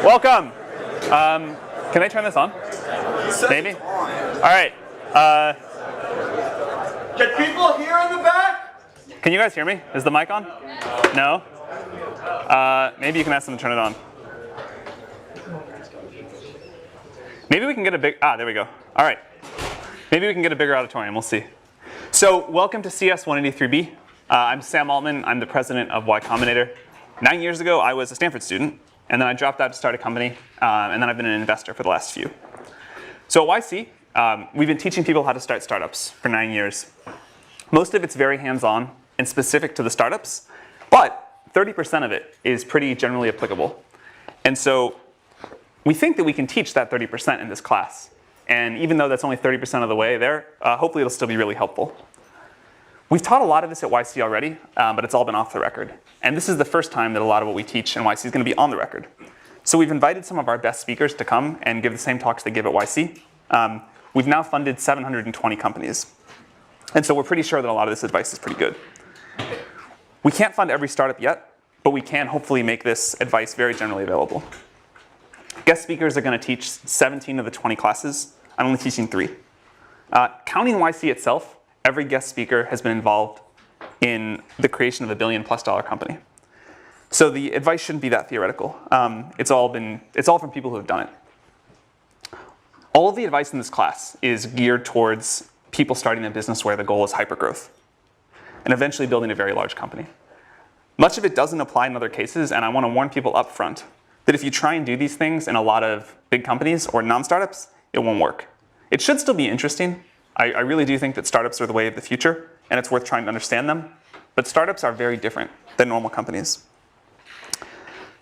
Welcome. Can I turn this on? Maybe? All right. Can people hear in the back? Can you guys hear me? Is the mic on? No? Maybe you can ask them to turn it on. Maybe we can get a big, there we go. All right. Maybe we can get a bigger auditorium, we'll see. So welcome to CS 183B. I'm Sam Altman, I'm the president of Y Combinator. 9 years ago, I was a Stanford student, and then I dropped out to start a company, and then I've been an investor for the last few. So at YC, we've been teaching people how to start startups for 9 years. Most of it's very hands-on and specific to the startups, but 30% of it is pretty generally applicable. And so we think that we can teach that 30% in this class. And even though that's only 30% of the way there, hopefully it'll still be really helpful. We've taught a lot of this at YC already, but it's all been off the record. And this is the first time that a lot of what we teach in YC is going to be on the record. So we've invited some of our best speakers to come and give the same talks they give at YC. We've now funded 720 companies. And so we're pretty sure that a lot of this advice is pretty good. We can't fund every startup yet, but we can hopefully make this advice very generally available. Guest speakers are going to teach 17 of the 20 classes. I'm only teaching 3. Counting YC itself, every guest speaker has been involved in the creation of a $1 billion+ company. So the advice shouldn't be that theoretical. It's all from people who have done it. All of the advice in this class is geared towards people starting a business where the goal is hypergrowth and eventually building a very large company. Much of it doesn't apply in other cases, and I want to warn people up front that if you try and do these things in a lot of big companies or non-startups, it won't work. It should still be interesting. I really do think that startups are the way of the future, and it's worth trying to understand them. But startups are very different than normal companies.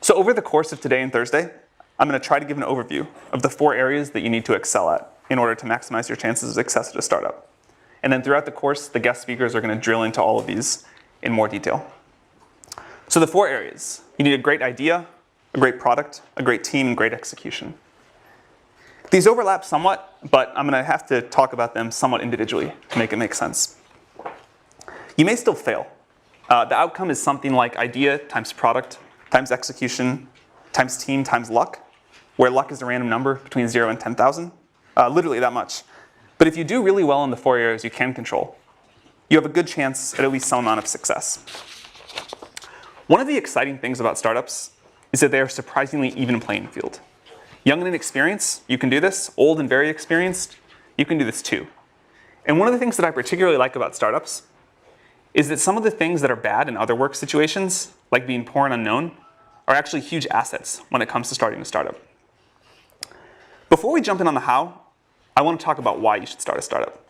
So over the course of today and Thursday, I'm going to try to give an overview of the 4 areas that you need to excel at in order to maximize your chances of success at a startup. And then throughout the course, the guest speakers are going to drill into all of these in more detail. So the 4 areas. You need a great idea, a great product, a great team, and great execution. These overlap somewhat, but I'm going to have to talk about them somewhat individually to make it make sense. You may still fail. The outcome is something like idea times product times execution times team times luck, where luck is a random number between 0 and 10,000, literally that much. But if you do really well in the 4 areas you can control, you have a good chance at least some amount of success. One of the exciting things about startups is that they are surprisingly even playing field. Young and inexperienced, you can do this. Old and very experienced, you can do this too. And one of the things that I particularly like about startups is that some of the things that are bad in other work situations, like being poor and unknown, are actually huge assets when it comes to starting a startup. Before we jump in on the how, I want to talk about why you should start a startup.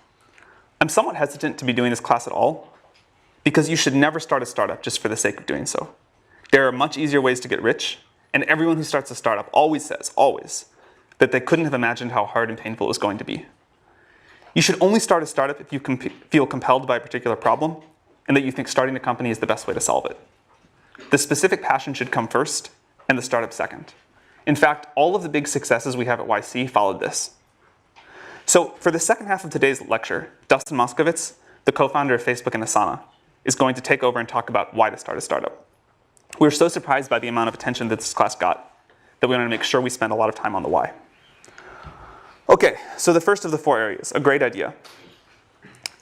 I'm somewhat hesitant to be doing this class at all, because you should never start a startup just for the sake of doing so. There are much easier ways to get rich, and everyone who starts a startup always says, that they couldn't have imagined how hard and painful it was going to be. You should only start a startup if you feel compelled by a particular problem, and that you think starting a company is the best way to solve it. The specific passion should come first, and the startup second. In fact, all of the big successes we have at YC followed this. So for the second half of today's lecture, Dustin Moskovitz, the co-founder of Facebook and Asana, is going to take over and talk about why to start a startup. We were so surprised by the amount of attention that this class got that we wanted to make sure we spend a lot of time on the why. Okay, so the first of the 4 areas, a great idea.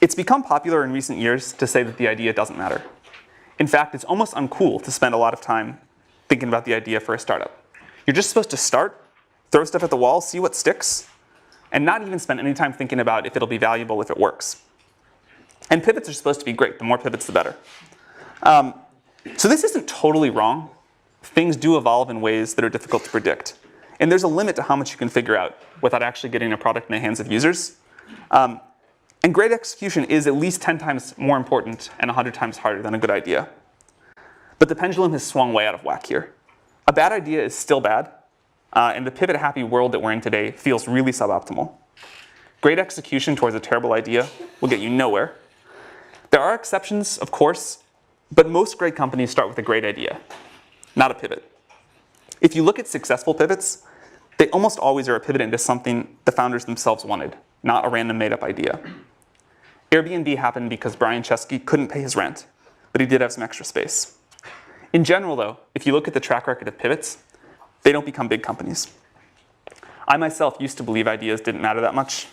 It's become popular in recent years to say that the idea doesn't matter. In fact, it's almost uncool to spend a lot of time thinking about the idea for a startup. You're just supposed to start, throw stuff at the wall, see what sticks, and not even spend any time thinking about if it'll be valuable if it works. And pivots are supposed to be great. The more pivots, the better. So this isn't totally wrong. Things do evolve in ways that are difficult to predict. And there's a limit to how much you can figure out without actually getting a product in the hands of users. And great execution is at least 10 times more important and 100 times harder than a good idea. But the pendulum has swung way out of whack here. A bad idea is still bad, and the pivot-happy world that we're in today feels really suboptimal. Great execution towards a terrible idea will get you nowhere. There are exceptions, of course, but most great companies start with a great idea, not a pivot. If you look at successful pivots, they almost always are a pivot into something the founders themselves wanted, not a random made-up idea. Airbnb happened because Brian Chesky couldn't pay his rent, but he did have some extra space. In general, though, if you look at the track record of pivots, They don't become big companies. I myself used to believe ideas didn't matter that much,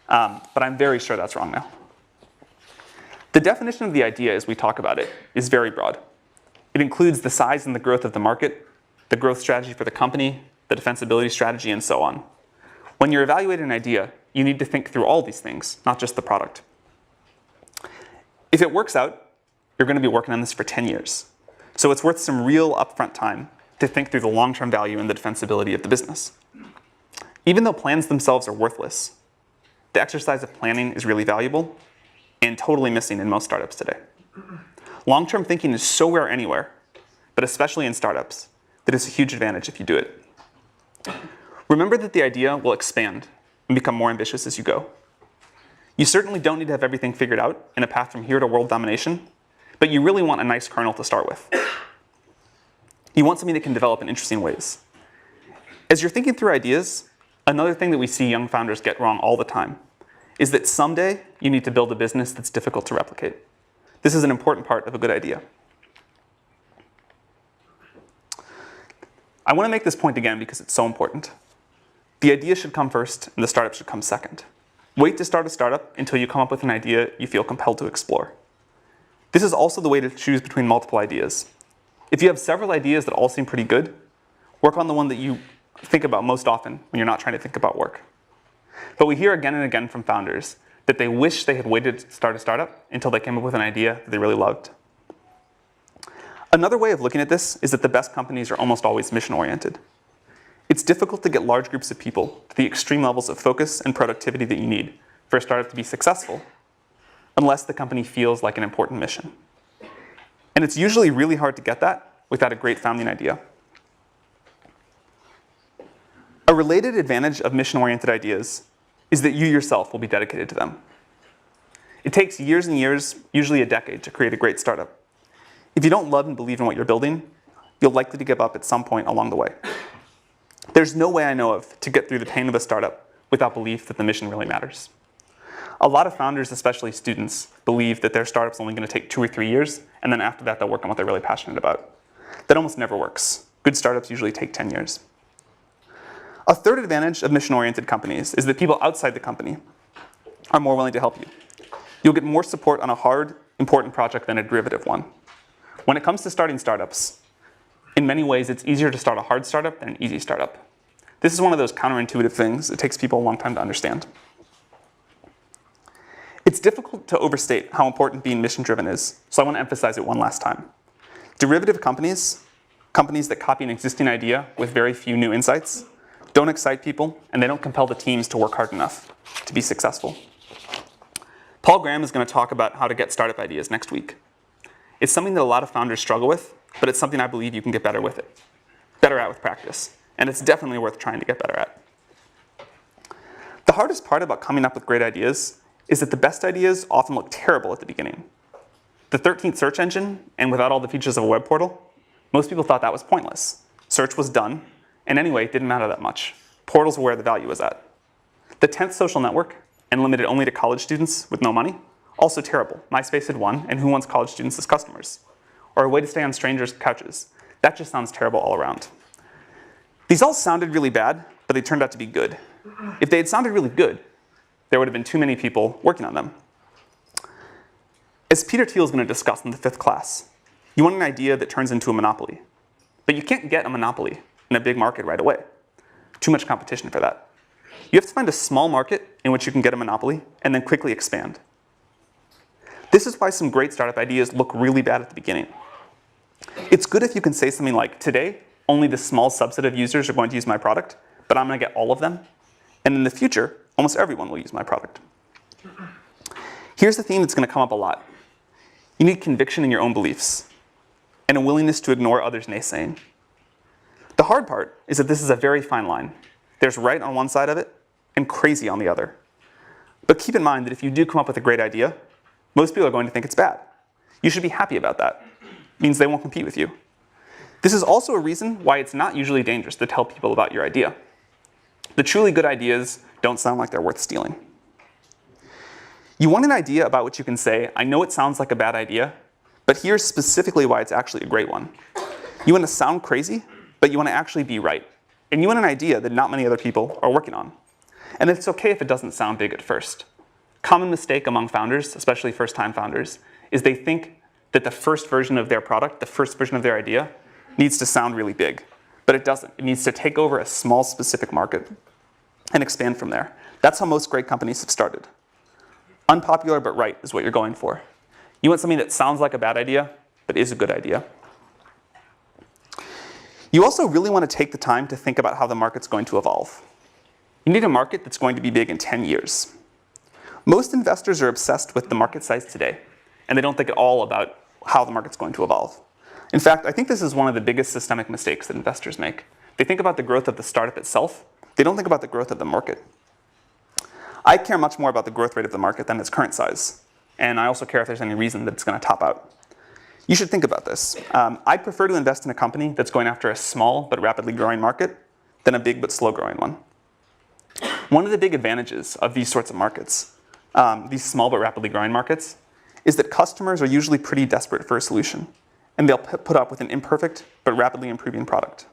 but I'm very sure that's wrong now. The definition of the idea as we talk about it is very broad. It includes the size and the growth of the market, the growth strategy for the company, the defensibility strategy, and so on. When you're evaluating an idea, you need to think through all these things, not just the product. If it works out, you're going to be working on this for 10 years. So it's worth some real upfront time to think through the long-term value and the defensibility of the business. Even though plans themselves are worthless, the exercise of planning is really valuable and totally missing in most startups today. Long-term thinking is so rare anywhere, but especially in startups, that it's a huge advantage if you do it. Remember that the idea will expand and become more ambitious as you go. You certainly don't need to have everything figured out in a path from here to world domination, but you really want a nice kernel to start with. You want something that can develop in interesting ways. As you're thinking through ideas, another thing that we see young founders get wrong all the time is that someday you need to build a business that's difficult to replicate. This is an important part of a good idea. I want to make this point again because it's so important. The idea should come first and the startup should come second. Wait to start a startup until you come up with an idea you feel compelled to explore. This is also the way to choose between multiple ideas. If you have several ideas that all seem pretty good, work on the one that you think about most often when you're not trying to think about work. But we hear again and again from founders that they wish they had waited to start a startup until they came up with an idea that they really loved. Another way of looking at this is that the best companies are almost always mission-oriented. It's difficult to get large groups of people to the extreme levels of focus and productivity that you need for a startup to be successful, unless the company feels like an important mission. And it's usually really hard to get that without a great founding idea. A related advantage of mission-oriented ideas is that you yourself will be dedicated to them. It takes years and years, usually a decade, to create a great startup. If you don't love and believe in what you're building, you'll likely to give up at some point along the way. There's no way I know of to get through the pain of a startup without belief that the mission really matters. A lot of founders, especially students, believe that their startup's only going to take 2 or 3 years, and then after that they'll work on what they're really passionate about. That almost never works. Good startups usually take 10 years. A third advantage of mission-oriented companies is that people outside the company are more willing to help you. You'll get more support on a hard, important project than a derivative one. When it comes to starting startups, in many ways it's easier to start a hard startup than an easy startup. This is one of those counterintuitive things. It takes people a long time to understand. It's difficult to overstate how important being mission-driven is, so I want to emphasize it one last time. Derivative companies, companies that copy an existing idea with very few new insights, don't excite people, and they don't compel the teams to work hard enough to be successful. Paul Graham is going to talk about how to get startup ideas next week. It's something that a lot of founders struggle with, but it's something I believe you can get better at with practice, and it's definitely worth trying to get better at. The hardest part about coming up with great ideas is that the best ideas often look terrible at the beginning. The 13th search engine, and without all the features of a web portal, most people thought that was pointless. Search was done, and anyway, it didn't matter that much. Portals were where the value was at. The 10th social network, and limited only to college students with no money, also terrible. MySpace had won, and who wants college students as customers? Or a way to stay on strangers' couches. That just sounds terrible all around. These all sounded really bad, but they turned out to be good. If they had sounded really good, there would have been too many people working on them. As Peter Thiel is going to discuss in the 5th class, you want an idea that turns into a monopoly. But you can't get a monopoly in a big market right away. Too much competition for that. You have to find a small market in which you can get a monopoly and then quickly expand. This is why some great startup ideas look really bad at the beginning. It's good if you can say something like, today, only this small subset of users are going to use my product, but I'm going to get all of them. And in the future, almost everyone will use my product. Here's the theme that's going to come up a lot. You need conviction in your own beliefs and a willingness to ignore others' naysaying. The hard part is that this is a very fine line. There's right on one side of it and crazy on the other. But keep in mind that if you do come up with a great idea, most people are going to think it's bad. You should be happy about that. It means they won't compete with you. This is also a reason why it's not usually dangerous to tell people about your idea. The truly good ideas don't sound like they're worth stealing. You want an idea about which you can say, I know it sounds like a bad idea, but here's specifically why it's actually a great one. You want to sound crazy, but you want to actually be right. and you want an idea that not many other people are working on. And it's okay if it doesn't sound big at first. Common mistake among founders, especially first-time founders, is they think that the first version of their product, the first version of their idea, needs to sound really big. But it doesn't. It needs to take over a small specific market and expand from there. That's how most great companies have started. Unpopular but right is what you're going for. You want something that sounds like a bad idea, but is a good idea. You also really want to take the time to think about how the market's going to evolve. You need a market that's going to be big in 10 years. Most investors are obsessed with the market size today, and they don't think at all about how the market's going to evolve. In fact, I think this is one of the biggest systemic mistakes that investors make. They think about the growth of the startup itself. They don't think about the growth of the market. I care much more about the growth rate of the market than its current size. And I also care if there's any reason that it's going to top out. You should think about this. I'd prefer to invest in a company that's going after a small but rapidly growing market than a big but slow growing one. One of the big advantages of these sorts of markets, these small but rapidly growing markets, is that customers are usually pretty desperate for a solution. And they'll put up with an imperfect but rapidly improving product.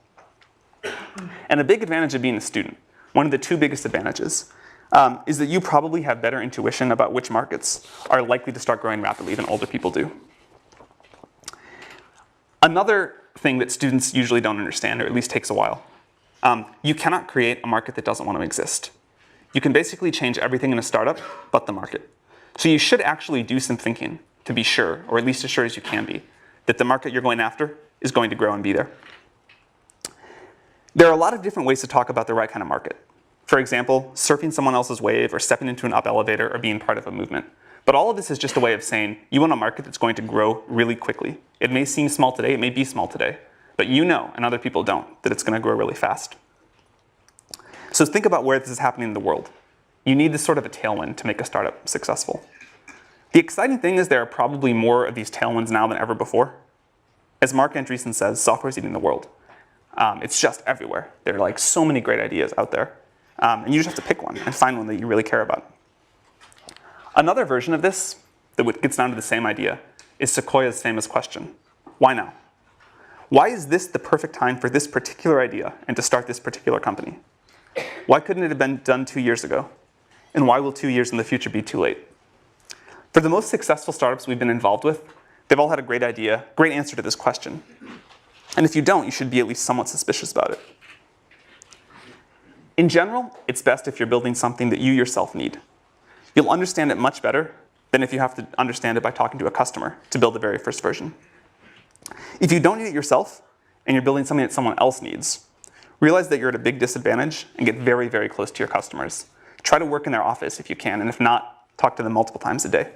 And a big advantage of being a student, one of the two biggest advantages, is that you probably have better intuition about which markets are likely to start growing rapidly than older people do. Another thing that students usually don't understand, or at least takes a while, you cannot create a market that doesn't want to exist. You can basically change everything in a startup but the market. So you should actually do some thinking to be sure, or at least as sure as you can be, that the market you're going after is going to grow and be there. There are a lot of different ways to talk about the right kind of market. For example, surfing someone else's wave, or stepping into an up elevator, or being part of a movement. But all of this is just a way of saying you want a market that's going to grow really quickly. It may seem small today, it may be small today, but you know, and other people don't, that it's going to grow really fast. So think about where this is happening in the world. You need this sort of a tailwind to make a startup successful. The exciting thing is there are probably more of these tailwinds now than ever before. As Mark Andreessen says, software's eating the world. It's just everywhere. There are like so many great ideas out there. And you just have to pick one and find one that you really care about. Another version of this that gets down to the same idea is Sequoia's famous question: why now? Why is this the perfect time for this particular idea and to start this particular company? Why couldn't it have been done 2 years ago? And why will 2 years in the future be too late? For the most successful startups we've been involved with, they've all had a great idea, great answer to this question. And if you don't, you should be at least somewhat suspicious about it. In general, it's best if you're building something that you yourself need. You'll understand it much better than if you have to understand it by talking to a customer to build the very first version. If you don't need it yourself, and you're building something that someone else needs, realize that you're at a big disadvantage and get very, very close to your customers. Try to work in their office if you can, and if not, talk to them multiple times a day.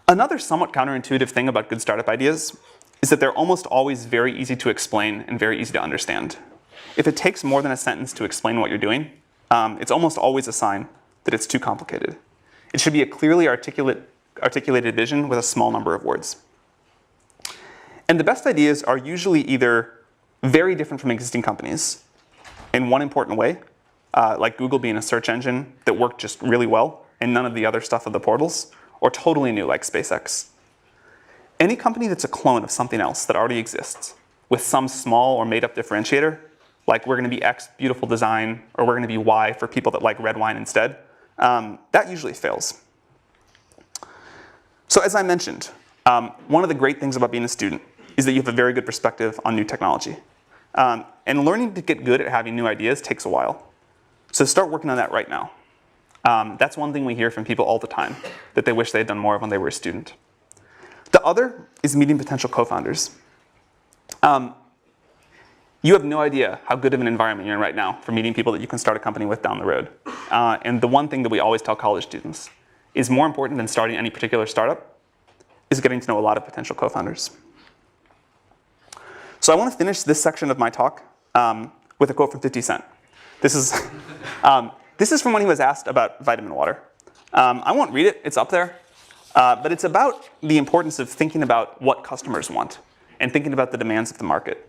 Another somewhat counterintuitive thing about good startup ideas is that they're almost always very easy to explain and very easy to understand. If it takes more than a sentence to explain what you're doing, it's almost always a sign that it's too complicated. It should be a clearly articulated vision with a small number of words. And the best ideas are usually either very different from existing companies in one important way, like Google being a search engine that worked just really well and none of the other stuff of the portals, or totally new like SpaceX. Any company that's a clone of something else that already exists with some small or made up differentiator, like we're going to be X beautiful design, or we're going to be Y for people that like red wine instead, that usually fails. So as I mentioned, one of the great things about being a student is that you have a very good perspective on new technology. And learning to get good at having new ideas takes a while. So start working on that right now. That's one thing we hear from people all the time, that they wish they had done more of when they were a student. The other is meeting potential co-founders. You have no idea how good of an environment you're in right now for meeting people that you can start a company with down the road. And the one thing that we always tell college students is more important than starting any particular startup is getting to know a lot of potential co-founders. So I want to finish this section of my talk with a quote from 50 Cent. This is from when he was asked about vitamin water. I won't read it, it's up there. But it's about the importance of thinking about what customers want and thinking about the demands of the market.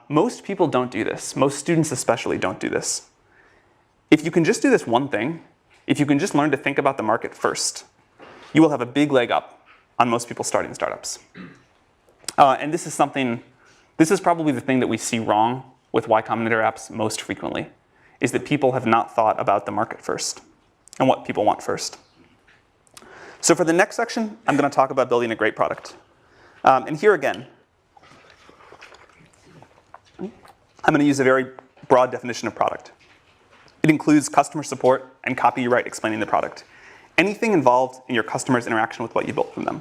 Most people don't do this. Most students especially don't do this. If you can just do this one thing, if you can just learn to think about the market first, you will have a big leg up on most people starting startups. And this is probably the thing that we see wrong with Y Combinator apps most frequently, is that people have not thought about the market first and what people want first. So for the next section, I'm going to talk about building a great product. And here again, I'm going to use a very broad definition of product. It includes customer support and copyright explaining the product. Anything involved in your customer's interaction with what you built from them.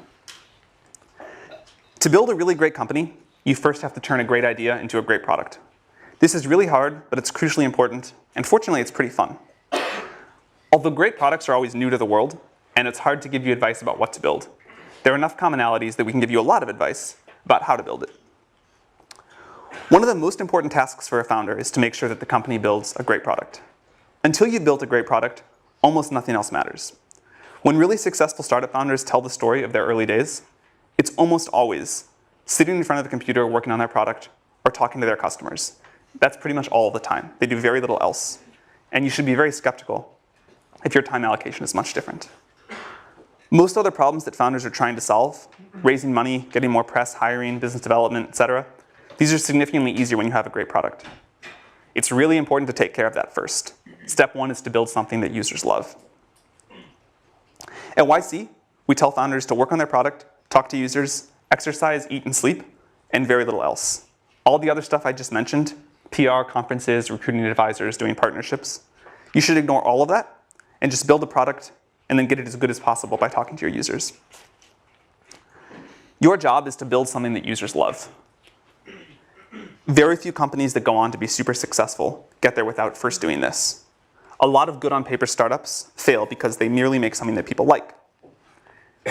To build a really great company, you first have to turn a great idea into a great product. This is really hard, but it's crucially important, and fortunately, it's pretty fun. Although great products are always new to the world, and it's hard to give you advice about what to build, there are enough commonalities that we can give you a lot of advice about how to build it. One of the most important tasks for a founder is to make sure that the company builds a great product. Until you've built a great product, almost nothing else matters. When really successful startup founders tell the story of their early days, it's almost always sitting in front of the computer working on their product or talking to their customers. That's pretty much all the time. They do very little else. And you should be very skeptical if your time allocation is much different. Most other problems that founders are trying to solve, raising money, getting more press, hiring, business development, etc., these are significantly easier when you have a great product. It's really important to take care of that first. Step one is to build something that users love. At YC, we tell founders to work on their product, talk to users, exercise, eat, and sleep, and very little else. All the other stuff I just mentioned, PR, conferences, recruiting advisors, doing partnerships, you should ignore all of that and just build a product and then get it as good as possible by talking to your users. Your job is to build something that users love. Very few companies that go on to be super successful get there without first doing this. A lot of good on paper startups fail because they merely make something that people like.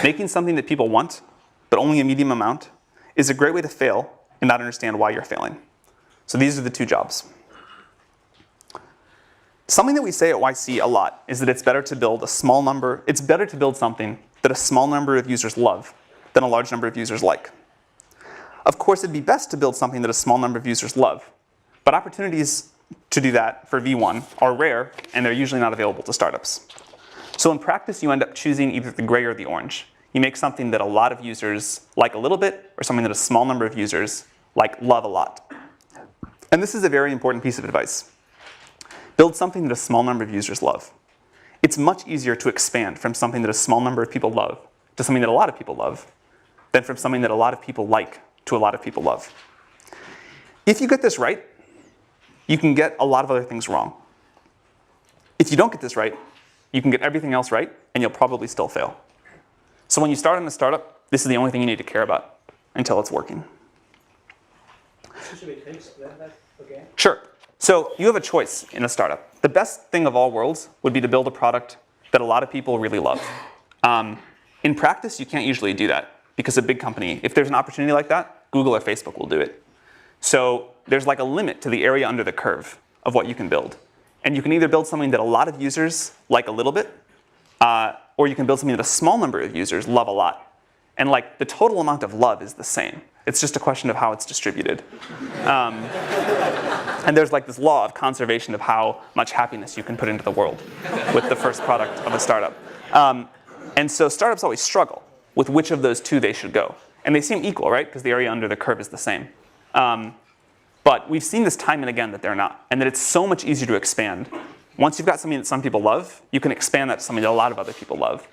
Making something that people want, but only a medium amount, is a great way to fail and not understand why you're failing. So these are the two jobs. Something that we say at YC a lot is that it's better to build something that a small number of users love than a large number of users like. Of course, it'd be best to build something that a small number of users love, but opportunities to do that for V1 are rare, and they're usually not available to startups. So in practice, you end up choosing either the gray or the orange. You make something that a lot of users like a little bit, or something that a small number of users love a lot. And this is a very important piece of advice. Build something that a small number of users love. It's much easier to expand from something that a small number of people love to something that a lot of people love than from something that a lot of people like to a lot of people love. If you get this right, you can get a lot of other things wrong. If you don't get this right, you can get everything else right, and you'll probably still fail. So when you start in a startup, this is the only thing you need to care about until it's working. Should we explain that again? Sure. So you have a choice in a startup. The best thing of all worlds would be to build a product that a lot of people really love. In practice, you can't usually do that because a big company, if there's an opportunity like that, Google or Facebook will do it. So there's a limit to the area under the curve of what you can build. And you can either build something that a lot of users like a little bit, or you can build something that a small number of users love a lot. And the total amount of love is the same. It's just a question of how it's distributed. And there's this law of conservation of how much happiness you can put into the world with the first product of a startup. And so startups always struggle with which of those two they should go. And they seem equal, right? Because the area under the curve is the same. But we've seen this time and again that they're not, and that it's so much easier to expand. Once you've got something that some people love, you can expand that to something that a lot of other people love.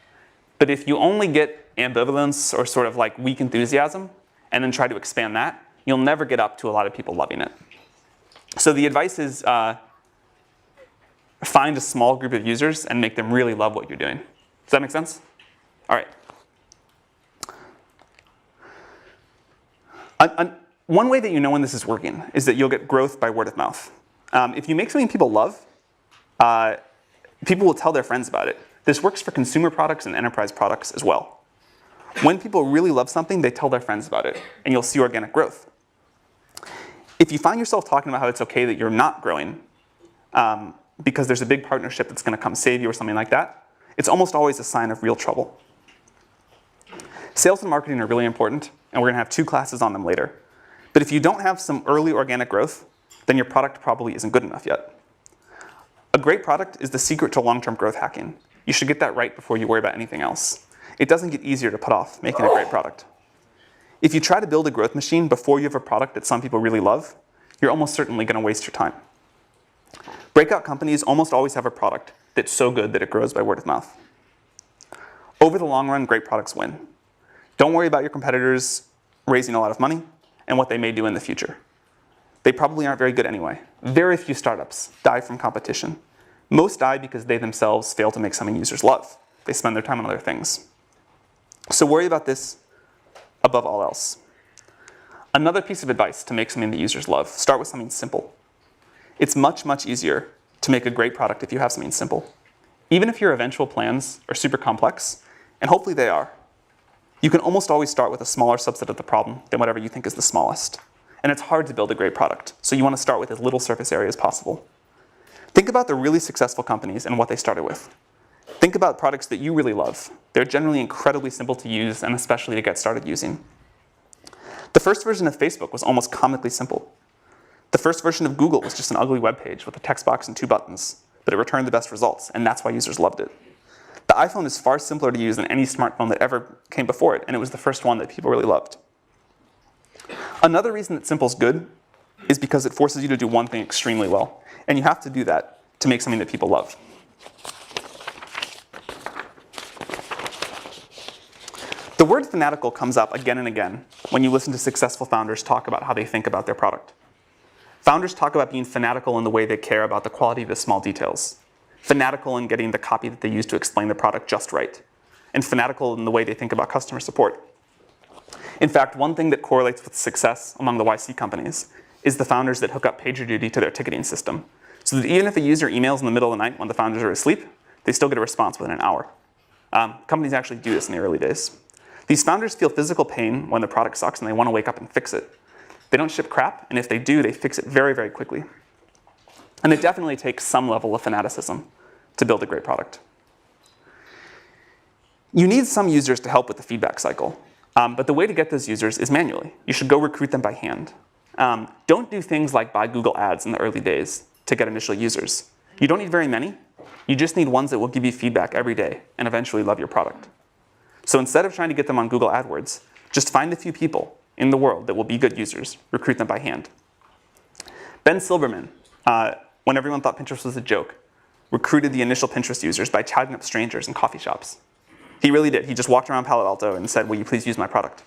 But if you only get ambivalence or sort of weak enthusiasm, and then try to expand that, you'll never get up to a lot of people loving it. So the advice is find a small group of users and make them really love what you're doing. Does that make sense? All right. One way that you know when this is working is that you'll get growth by word of mouth. If you make something people love, people will tell their friends about it. This works for consumer products and enterprise products as well. When people really love something, they tell their friends about it, and you'll see organic growth. If you find yourself talking about how it's okay that you're not growing because there's a big partnership that's going to come save you or something like that, it's almost always a sign of real trouble. Sales and marketing are really important, and we're going to have 2 classes on them later. But if you don't have some early organic growth, then your product probably isn't good enough yet. A great product is the secret to long-term growth hacking. You should get that right before you worry about anything else. It doesn't get easier to put off making a great product. If you try to build a growth machine before you have a product that some people really love, you're almost certainly going to waste your time. Breakout companies almost always have a product that's so good that it grows by word of mouth. Over the long run, great products win. Don't worry about your competitors raising a lot of money and what they may do in the future. They probably aren't very good anyway. Very few startups die from competition. Most die because they themselves fail to make something users love. They spend their time on other things. So worry about this above all else. Another piece of advice to make something that users love, start with something simple. It's much, much easier to make a great product if you have something simple. Even if your eventual plans are super complex, and hopefully they are, you can almost always start with a smaller subset of the problem than whatever you think is the smallest. And it's hard to build a great product, so you want to start with as little surface area as possible. Think about the really successful companies and what they started with. Think about products that you really love. They're generally incredibly simple to use and especially to get started using. The first version of Facebook was almost comically simple. The first version of Google was just an ugly web page with a text box and 2 buttons, but it returned the best results, and that's why users loved it. The iPhone is far simpler to use than any smartphone that ever came before it, and it was the first one that people really loved. Another reason that simple is good is because it forces you to do one thing extremely well, and you have to do that to make something that people love. The word fanatical comes up again and again when you listen to successful founders talk about how they think about their product. Founders talk about being fanatical in the way they care about the quality of the small details, fanatical in getting the copy that they use to explain the product just right, and fanatical in the way they think about customer support. In fact, one thing that correlates with success among the YC companies is the founders that hook up PagerDuty to their ticketing system, so that even if a user emails in the middle of the night when the founders are asleep, they still get a response within an hour. Companies actually do this in the early days. These founders feel physical pain when the product sucks and they want to wake up and fix it. They don't ship crap, and if they do, they fix it very, very quickly. And it definitely takes some level of fanaticism to build a great product. You need some users to help with the feedback cycle, but the way to get those users is manually. You should go recruit them by hand. Don't do things like buy Google Ads in the early days to get initial users. You don't need very many. You just need ones that will give you feedback every day and eventually love your product. So instead of trying to get them on Google AdWords, just find a few people in the world that will be good users, recruit them by hand. Ben Silbermann, when everyone thought Pinterest was a joke, recruited the initial Pinterest users by chatting up strangers in coffee shops. He really did. He just walked around Palo Alto and said, will you please use my product?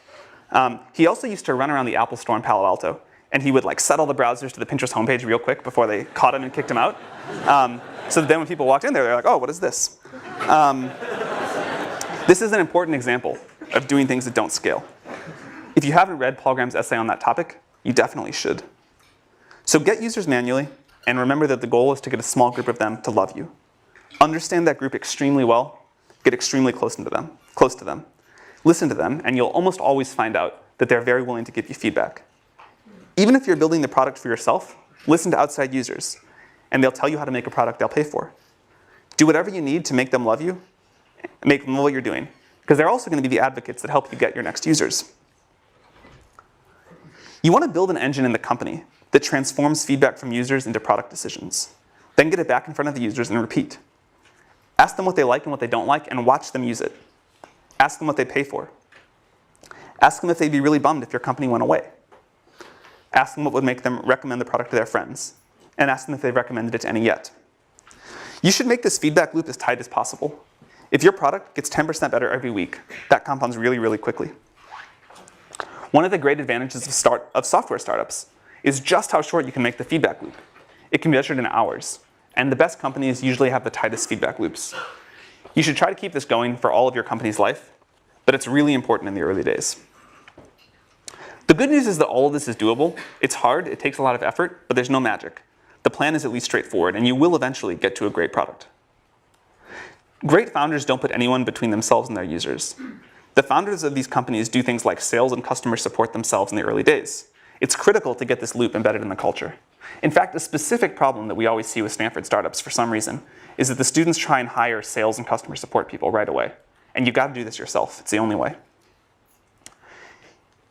He also used to run around the Apple store in Palo Alto, and he would set all the browsers to the Pinterest homepage real quick before they caught him and kicked him out. So that then when people walked in there, they're like, oh, what is this? This is an important example of doing things that don't scale. If you haven't read Paul Graham's essay on that topic, you definitely should. So get users manually, and remember that the goal is to get a small group of them to love you. Understand that group extremely well, get extremely close to them. Listen to them, and you'll almost always find out that they're very willing to give you feedback. Even if you're building the product for yourself, listen to outside users, and they'll tell you how to make a product they'll pay for. Do whatever you need to make them love you, make them love what you're doing, because they're also going to be the advocates that help you get your next users. You want to build an engine in the company that transforms feedback from users into product decisions. Then get it back in front of the users and repeat. Ask them what they like and what they don't like, and watch them use it. Ask them what they pay for. Ask them if they'd be really bummed if your company went away. Ask them what would make them recommend the product to their friends. And ask them if they've recommended it to any yet. You should make this feedback loop as tight as possible. If your product gets 10% better every week, that compounds really, really quickly. One of the great advantages of software startups is just how short you can make the feedback loop. It can be measured in hours, and the best companies usually have the tightest feedback loops. You should try to keep this going for all of your company's life, but it's really important in the early days. The good news is that all of this is doable. It's hard, it takes a lot of effort, but there's no magic. The plan is at least straightforward, and you will eventually get to a great product. Great founders don't put anyone between themselves and their users. The founders of these companies do things like sales and customer support themselves in the early days. It's critical to get this loop embedded in the culture. In fact, a specific problem that we always see with Stanford startups for some reason is that the students try and hire sales and customer support people right away. And you've got to do this yourself. It's the only way.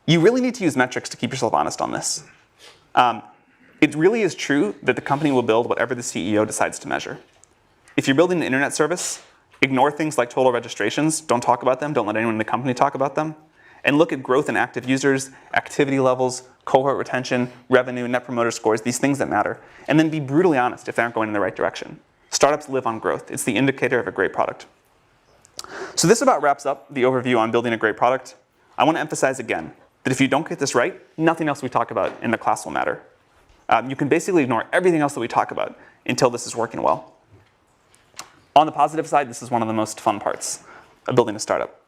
You really need to use metrics to keep yourself honest on this. It really is true that the company will build whatever the CEO decides to measure. If you're building an internet service, ignore things like total registrations. Don't talk about them. Don't let anyone in the company talk about them. and look at growth in active users, activity levels, cohort retention, revenue, net promoter scores, these things that matter, and then be brutally honest if they aren't going in the right direction. Startups live on growth. It's the indicator of a great product. So this about wraps up the overview on building a great product. I want to emphasize again that if you don't get this right, nothing else we talk about in the class will matter. You can basically ignore everything else that we talk about until this is working well. On the positive side, this is one of the most fun parts of building a startup.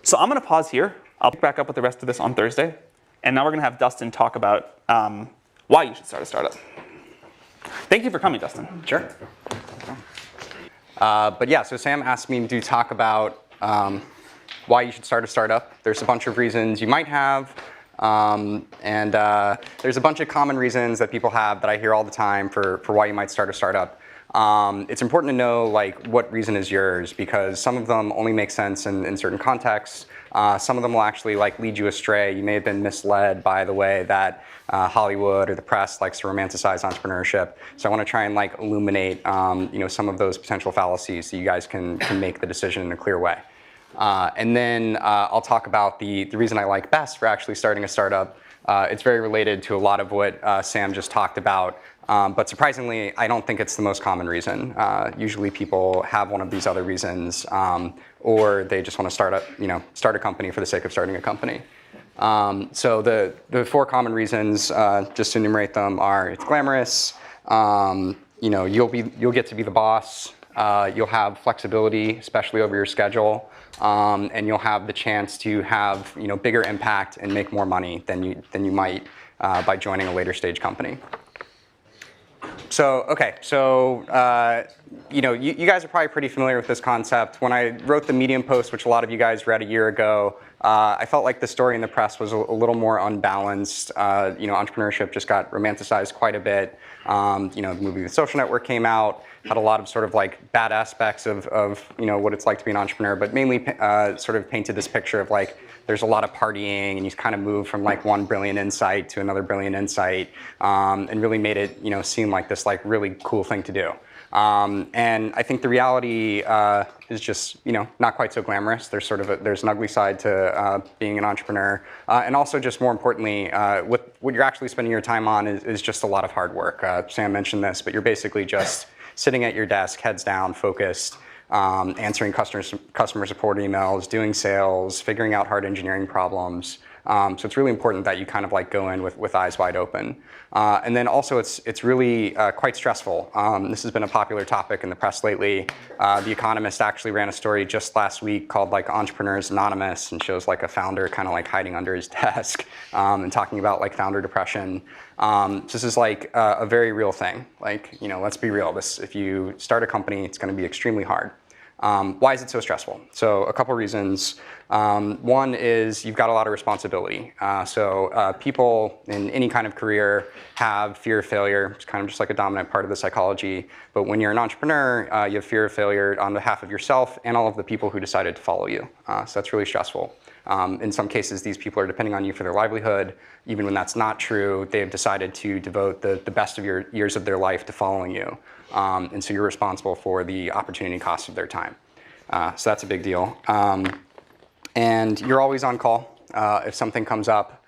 So I'm going to pause here. I'll pick back up with the rest of this on Thursday. And now we're going to have Dustin talk about why you should start a startup. Thank you for coming, Dustin. Sure. But yeah, so Sam asked me to talk about why you should start a startup. There's a bunch of reasons you might have. And there's a bunch of common reasons that people have that I hear all the time for why you might start a startup. It's important to know like what reason is yours, because some of them only make sense in certain contexts. Some of them will actually like lead you astray. You may have been misled by the way that Hollywood or the press likes to romanticize entrepreneurship. So I want to try and like illuminate some of those potential fallacies so you guys can make the decision in a clear way. And then I'll talk about the reason I like best for actually starting a startup. It's very related to a lot of what Sam just talked about. But surprisingly, I don't think it's the most common reason. Usually people have one of these other reasons, or they just want to start a company for the sake of starting a company. So the four common reasons, just to enumerate them, are it's glamorous, you'll get to be the boss, you'll have flexibility, especially over your schedule, and you'll have the chance to have bigger impact and make more money than you might by joining a later stage company. So, okay, you guys are probably pretty familiar with this concept. When I wrote the Medium post, which a lot of you guys read a year ago, I felt like the story in the press was a little more unbalanced. Entrepreneurship just got romanticized quite a bit. The movie The Social Network came out, had a lot of sort of like bad aspects of what it's like to be an entrepreneur, but mainly sort of painted this picture of like there's a lot of partying and you kind of move from like one brilliant insight to another brilliant insight, and really made it seem like this like really cool thing to do. And I think the reality is just not quite so glamorous. There's an ugly side to being an entrepreneur, and also just more importantly, what you're actually spending your time on is just a lot of hard work. Sam mentioned this, but you're basically just sitting at your desk, heads down, focused, answering customer support emails, doing sales, figuring out hard engineering problems. So it's really important that you kind of like go in with eyes wide open. And then also it's really quite stressful. This has been a popular topic in the press lately. The Economist actually ran a story just last week called like Entrepreneurs Anonymous, and shows like a founder kind of like hiding under his desk and talking about like founder depression. So this is like a very real thing. Like, let's be real. If you start a company, it's going to be extremely hard. Why is it so stressful? So a couple reasons. One is you've got a lot of responsibility. So people in any kind of career have fear of failure. It's kind of just like a dominant part of the psychology. But when you're an entrepreneur, you have fear of failure on behalf of yourself and all of the people who decided to follow you. So that's really stressful. In some cases, these people are depending on you for their livelihood. Even when that's not true, they have decided to devote the best of your years of their life to following you. And so you're responsible for the opportunity cost of their time. So that's a big deal. And you're always on call if something comes up.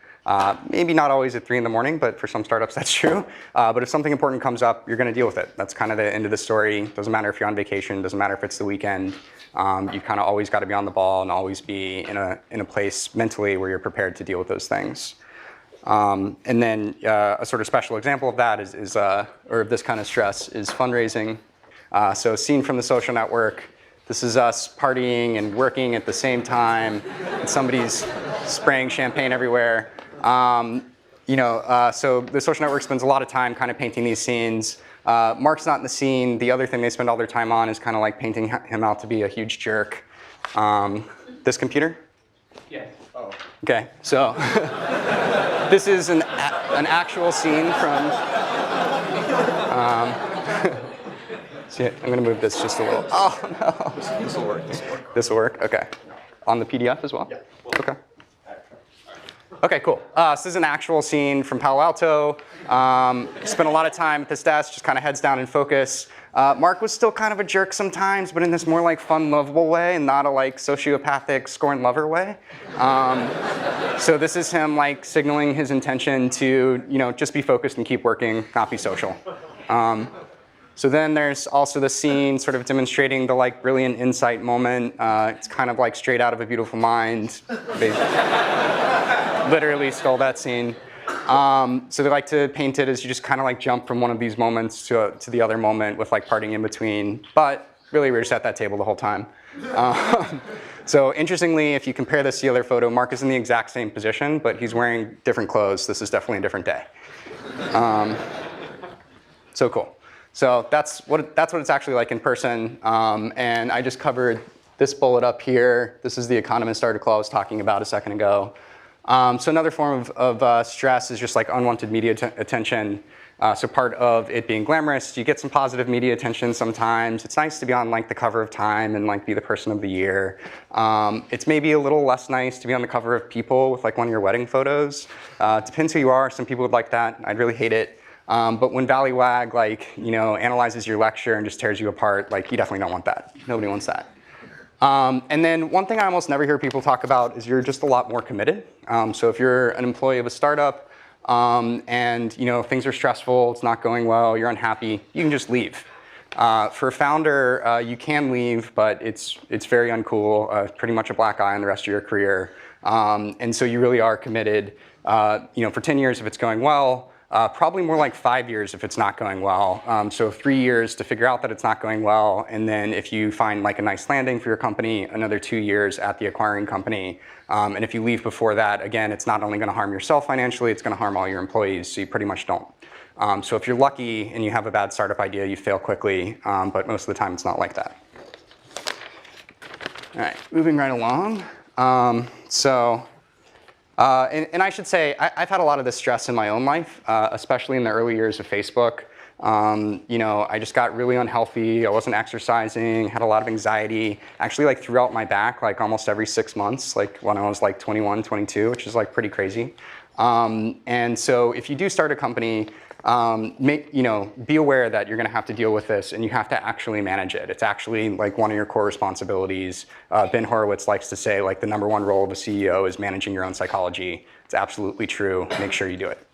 Maybe not always at 3 in the morning, but for some startups that's true. But if something important comes up, you're going to deal with it. That's kind of the end of the story. Doesn't matter if you're on vacation. Doesn't matter if it's the weekend. You kind of always got to be on the ball and always be in a place mentally where you're prepared to deal with those things. And then a sort of special example of that or of this kind of stress is fundraising. So scene from The Social Network. This is us partying and working at the same time, and somebody's spraying champagne everywhere. So The Social Network spends a lot of time kind of painting these scenes. Mark's not in the scene. The other thing they spend all their time on is kind of like painting him out to be a huge jerk. This computer? Yeah. Oh. Okay, so this is an actual scene from. See, I'm going to move this just a little. Oh no. This will work. This will work. Okay. On the PDF as well? Yeah. Okay. Okay, cool. So this is an actual scene from Palo Alto. Spent a lot of time at this desk, just kind of heads down and focus. Mark was still kind of a jerk sometimes, but in this more like fun, lovable way, and not a like sociopathic scorn lover way. So this is him like signaling his intention to just be focused and keep working, not be social. So then there's also the scene sort of demonstrating the like brilliant insight moment. It's kind of like straight out of A Beautiful Mind. They literally stole that scene. So they like to paint it as you just kind of like jump from one of these moments to the other moment with like parting in between. But really, we're just at that table the whole time. So interestingly, if you compare this to the other photo, Mark is in the exact same position, but he's wearing different clothes. This is definitely a different day. So cool. So that's what it's actually like in person. And I just covered this bullet up here. This is the Economist article I was talking about a second ago. So another form of stress is just like unwanted media attention. So part of it being glamorous, you get some positive media attention sometimes. It's nice to be on like the cover of Time and like be the person of the year. It's maybe a little less nice to be on the cover of People with like one of your wedding photos. Depends who you are. Some people would like that. I'd really hate it. But when Valleywag like analyzes your lecture and just tears you apart, like you definitely don't want that. Nobody wants that. And then one thing I almost never hear people talk about is you're just a lot more committed. So if you're an employee of a startup and things are stressful, it's not going well, you're unhappy, you can just leave. For a founder, you can leave, but it's very uncool, pretty much a black eye on the rest of your career. And so you really are committed. For 10 years if it's going well. Probably more like 5 years if it's not going well. So 3 years to figure out that it's not going well, and then if you find like a nice landing for your company, another 2 years at the acquiring company. And if you leave before that, again, it's not only going to harm yourself financially, it's going to harm all your employees, so you pretty much don't. So if you're lucky and you have a bad startup idea, you fail quickly, but most of the time it's not like that. All right, moving right along. And I should say, I've had a lot of this stress in my own life, especially in the early years of Facebook. I just got really unhealthy. I wasn't exercising, had a lot of anxiety, actually like threw out my back like almost every 6 months, like when I was like 21, 22, which is like pretty crazy. And so if you do start a company, be aware that you're going to have to deal with this and you have to actually manage it. It's actually like one of your core responsibilities. Ben Horowitz likes to say like the #1 role of a CEO is managing your own psychology. It's absolutely true. Make sure you do it.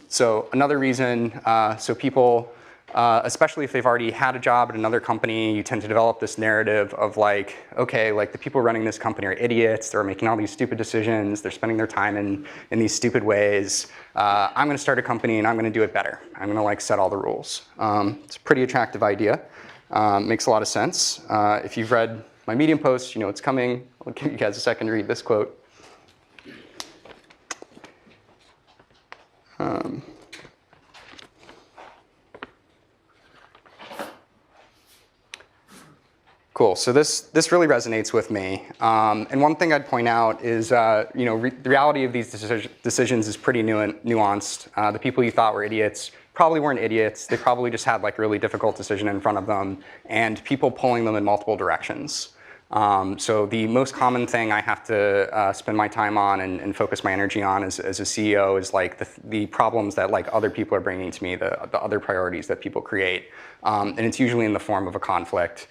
So another reason, so people, especially if they've already had a job at another company, you tend to develop this narrative of like, okay, like the people running this company are idiots. They're making all these stupid decisions. They're spending their time in these stupid ways. I'm going to start a company and I'm going to do it better. I'm going to like set all the rules. It's a pretty attractive idea. Makes a lot of sense. If you've read my Medium post, you know it's coming. I'll give you guys a second to read this quote. Cool. So this really resonates with me. And one thing I'd point out is, the reality of these decisions is pretty nuanced. The people you thought were idiots probably weren't idiots. They probably just had like a really difficult decision in front of them, and people pulling them in multiple directions. So the most common thing I have to spend my time on and focus my energy on as a CEO is like the problems that like other people are bringing to me, the other priorities that people create. And it's usually in the form of a conflict.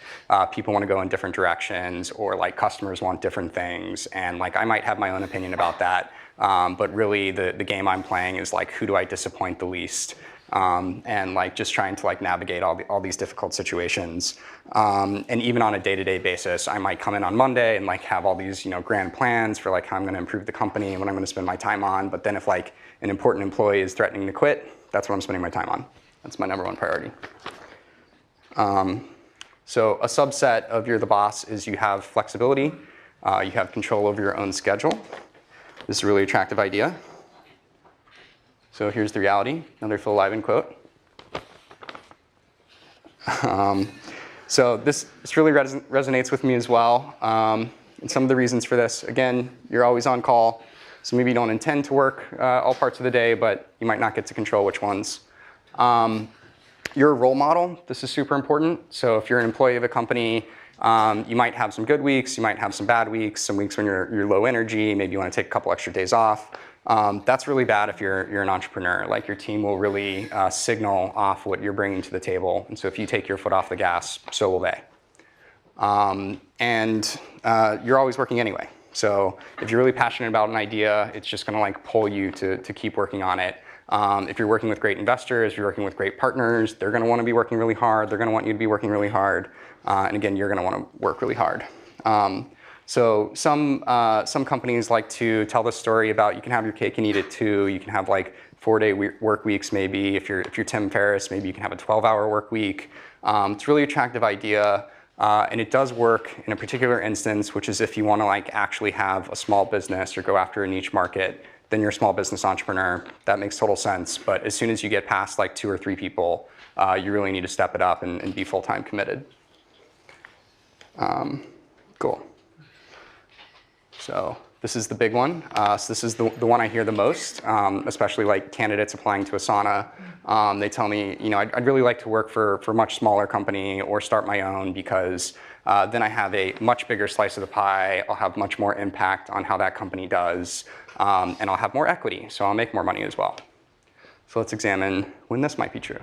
People want to go in different directions, or like customers want different things. And like I might have my own opinion about that. But really the game I'm playing is like, who do I disappoint the least? And like just trying to like navigate all these difficult situations. And even on a day-to-day basis, I might come in on Monday and like have all these grand plans for like how I'm going to improve the company and what I'm going to spend my time on. But then if like an important employee is threatening to quit, that's what I'm spending my time on. That's my #1 priority. So a subset of you're the boss is you have flexibility. You have control over your own schedule. This is a really attractive idea. So here's the reality, another Phil Liven quote. So this really resonates with me as well. And some of the reasons for this, again, you're always on call. So maybe you don't intend to work all parts of the day, but you might not get to control which ones. You're a role model. This is super important. So if you're an employee of a company, You might have some good weeks, you might have some bad weeks, some weeks when you're low energy, maybe you want to take a couple extra days off. That's really bad if you're an entrepreneur. Like your team will really signal off what you're bringing to the table. And so if you take your foot off the gas, so will they. You're always working anyway. So if you're really passionate about an idea, it's just gonna like pull you to keep working on it. If you're working with great investors, you're working with great partners, they're gonna wanna be working really hard, they're gonna want you to be working really hard. And again, you're gonna wanna work really hard. So some companies like to tell the story about you can have your cake and eat it too. You can have like 4-day work weeks maybe. If you're Tim Ferriss, maybe you can have a 12-hour work week. It's a really attractive idea. And it does work in a particular instance, which is if you want to like actually have a small business or go after a niche market, then you're a small business entrepreneur. That makes total sense. But as soon as you get past like 2 or 3 people, you really need to step it up and be full-time committed. Cool. So this is the big one. So this is the one I hear the most, especially like candidates applying to Asana. They tell me, you know, I'd really like to work for a much smaller company or start my own because then I have a much bigger slice of the pie. I'll have much more impact on how that company does, and I'll have more equity, so I'll make more money as well. So let's examine when this might be true.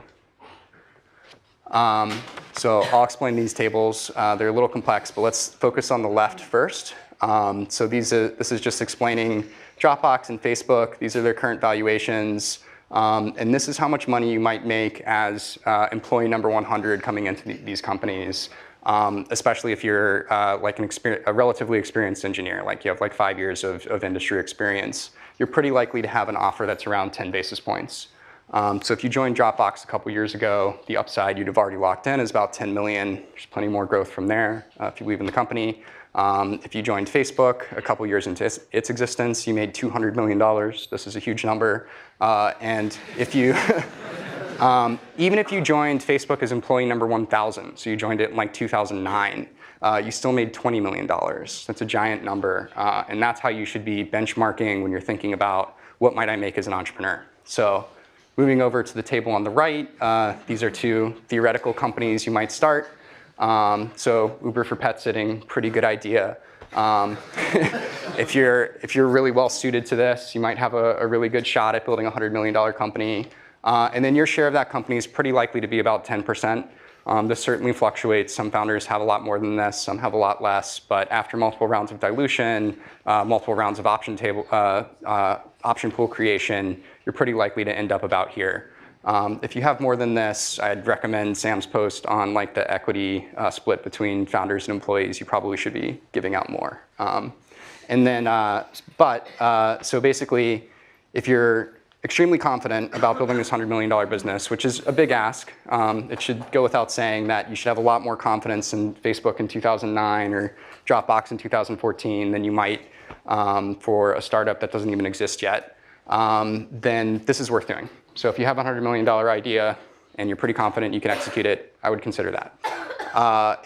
So I'll explain these tables. They're a little complex, but let's focus on the left first. So this is just explaining Dropbox and Facebook. These are their current valuations. And this is how much money you might make as employee number 100 coming into these companies, especially if you're like a relatively experienced engineer, like you have like 5 years of industry experience. You're pretty likely to have an offer that's around 10 basis points. So if you joined Dropbox a couple years ago, the upside you'd have already locked in is about 10 million. There's plenty more growth from there if you leave in the company. If you joined Facebook a couple years into its existence, you made $200 million. This is a huge number. And if you, even if you joined Facebook as employee number 1,000, so you joined it in like 2009, you still made $20 million. That's a giant number. And that's how you should be benchmarking when you're thinking about what might I make as an entrepreneur. So moving over to the table on the right, these are 2 theoretical companies you might start. So Uber for pet sitting, pretty good idea. If you're really well suited to this, you might have a really good shot at building a $100 million company. And then your share of that company is pretty likely to be about 10%. This certainly fluctuates. Some founders have a lot more than this, some have a lot less. But after multiple rounds of dilution, multiple rounds of option pool creation, you're pretty likely to end up about here. If you have more than this, I'd recommend Sam's post on like the equity split between founders and employees. You probably should be giving out more. So basically, if you're extremely confident about building this $100 million business, which is a big ask, it should go without saying that you should have a lot more confidence in Facebook in 2009 or Dropbox in 2014 than you might for a startup that doesn't even exist yet. Then this is worth doing. So if you have a $100 million idea and you're pretty confident you can execute it, I would consider that.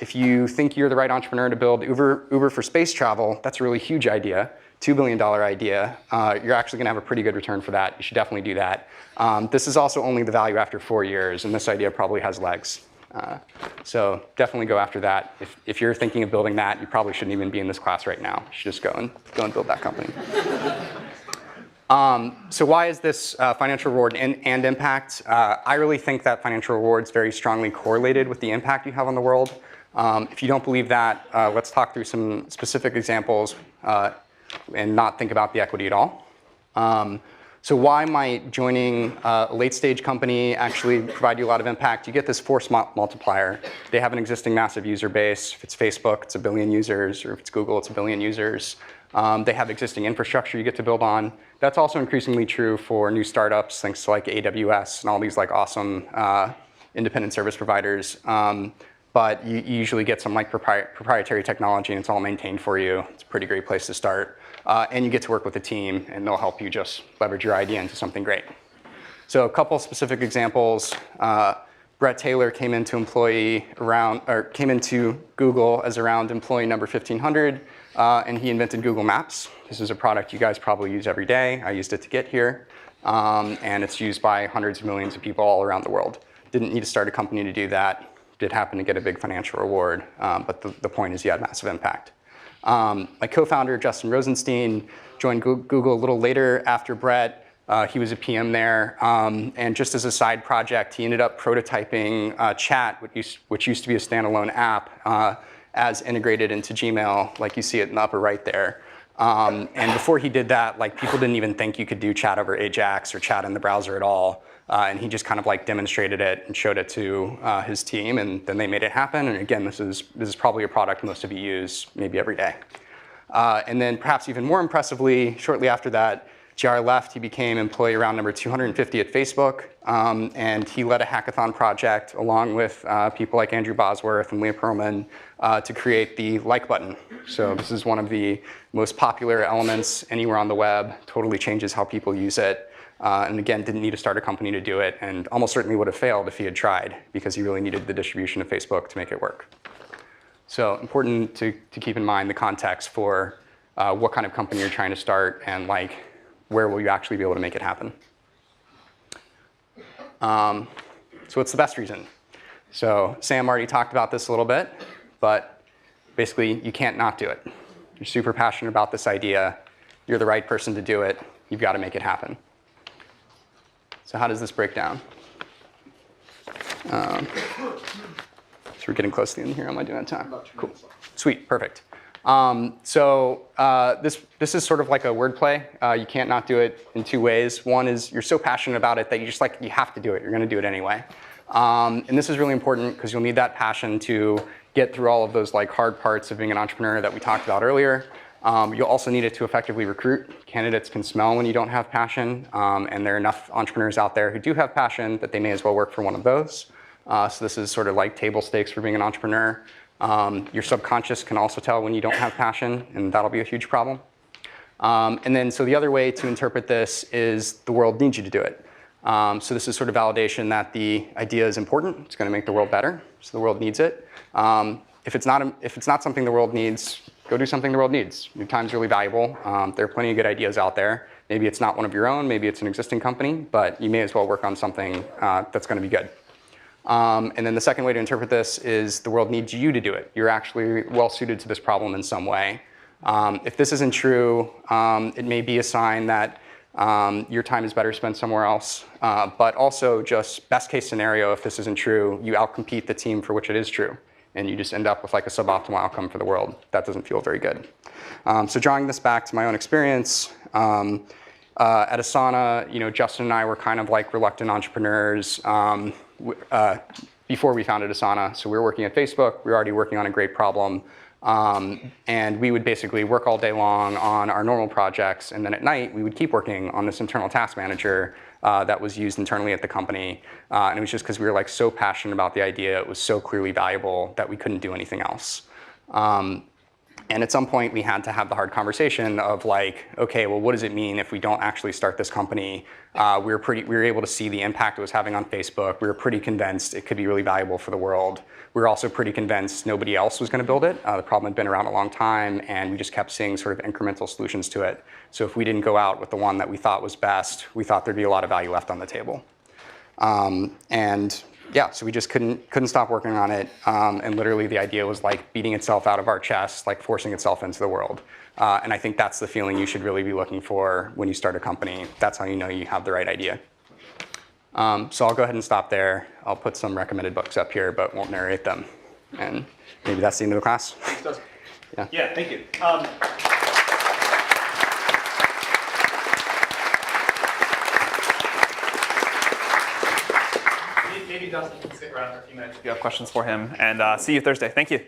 If you think you're the right entrepreneur to build Uber for space travel, that's a really huge idea, $2 billion idea. You're actually gonna have a pretty good return for that. You should definitely do that. This is also only the value after 4 years, and this idea probably has legs. So definitely go after that. If you're thinking of building that, you probably shouldn't even be in this class right now. You should just go and build that company. So why is this financial reward and impact? I really think that financial reward is very strongly correlated with the impact you have on the world. If you don't believe that, let's talk through some specific examples and not think about the equity at all. So why might joining a late stage company actually provide you a lot of impact? You get this force multiplier. They have an existing massive user base. If it's Facebook, it's 1 billion users, or if it's Google, it's 1 billion users. They have existing infrastructure you get to build on. That's also increasingly true for new startups, thanks to like AWS and all these like awesome independent service providers. But you usually get some like proprietary technology and it's all maintained for you. It's a pretty great place to start. And you get to work with a team and they'll help you just leverage your idea into something great. So a couple specific examples. Brett Taylor came into Google as around employee number 1,500, and he invented Google Maps. This is a product you guys probably use every day. I used it to get here, and it's used by hundreds of millions of people all around the world. Didn't need to start a company to do that. did happen to get a big financial reward, but the point is you had massive impact. My co-founder, Justin Rosenstein, joined Google a little later after Brett. He was a PM there, and just as a side project, he ended up prototyping Chat, which used to be a standalone app, as integrated into Gmail, like you see it in the upper right there. And before he did that, like people didn't even think you could do chat over Ajax or chat in the browser at all. And he just kind of like demonstrated it and showed it to his team, and then they made it happen. And again, this is probably a product most of you use maybe every day. And then perhaps even more impressively, shortly after that, JR left. He became employee round number 250 at Facebook, and he led a hackathon project along with people like Andrew Bosworth and Leah Pearlman to create the like button. So this is one of the most popular elements anywhere on the web, totally changes how people use it. And again, didn't need to start a company to do it, and almost certainly would have failed if he had tried, because he really needed the distribution of Facebook to make it work. So important to keep in mind the context for what kind of company you're trying to start, and like where will you actually be able to make it happen. So what's the best reason? So Sam already talked about this a little bit, but basically you can't not do it. You're super passionate about this idea. You're the right person to do it. You've got to make it happen. So how does this break down? So we're getting close to the end here. Am I doing that time? Cool. Sweet, perfect. This is sort of like a wordplay. You can't not do it in two ways. One is you're so passionate about it that you have to do it. You're going to do it anyway. And this is really important because you'll need that passion to get through all of those like hard parts of being an entrepreneur that we talked about earlier. You'll also need it to effectively recruit. Candidates can smell when you don't have passion, and there are enough entrepreneurs out there who do have passion that they may as well work for one of those. So this is sort of like table stakes for being an entrepreneur. Your subconscious can also tell when you don't have passion, and that'll be a huge problem. And then, so the other way to interpret this is the world needs you to do it. So this is sort of validation that the idea is important. It's going to make the world better, so the world needs it. If it's not something the world needs, go do something the world needs. Your time's really valuable. There are plenty of good ideas out there. Maybe it's not one of your own, maybe it's an existing company, but you may as well work on something that's going to be good. And then the second way to interpret this is the world needs you to do it. You're actually well suited to this problem in some way. If this isn't true, it may be a sign that your time is better spent somewhere else. But also just best case scenario, if this isn't true, you outcompete the team for which it is true. And you just end up with like a suboptimal outcome for the world. That doesn't feel very good. So drawing this back to my own experience, at Asana, Justin and I were kind of like reluctant entrepreneurs before we founded Asana. So we were working at Facebook. We were already working on a great problem. And we would basically work all day long on our normal projects. And then at night, we would keep working on this internal task manager that was used internally at the company. And it was just because we were like so passionate about the idea. It was so clearly valuable that we couldn't do anything else. And at some point, we had to have the hard conversation of like, okay, well, what does it mean if we don't actually start this company? We were able to see the impact it was having on Facebook. We were pretty convinced it could be really valuable for the world. We were also pretty convinced nobody else was going to build it. The problem had been around a long time, and we just kept seeing sort of incremental solutions to it. So if we didn't go out with the one that we thought was best, we thought there'd be a lot of value left on the table. And yeah, so we just couldn't stop working on it. And literally the idea was like beating itself out of our chest, like forcing itself into the world. And I think that's the feeling you should really be looking for when you start a company. That's how you know you have the right idea. So I'll go ahead and stop there. I'll put some recommended books up here, but won't narrate them. And maybe that's the end of the class. Thanks, Dustin. Yeah, thank you. Maybe Dustin can stick around for a few minutes if you have questions for him. And see you Thursday. Thank you.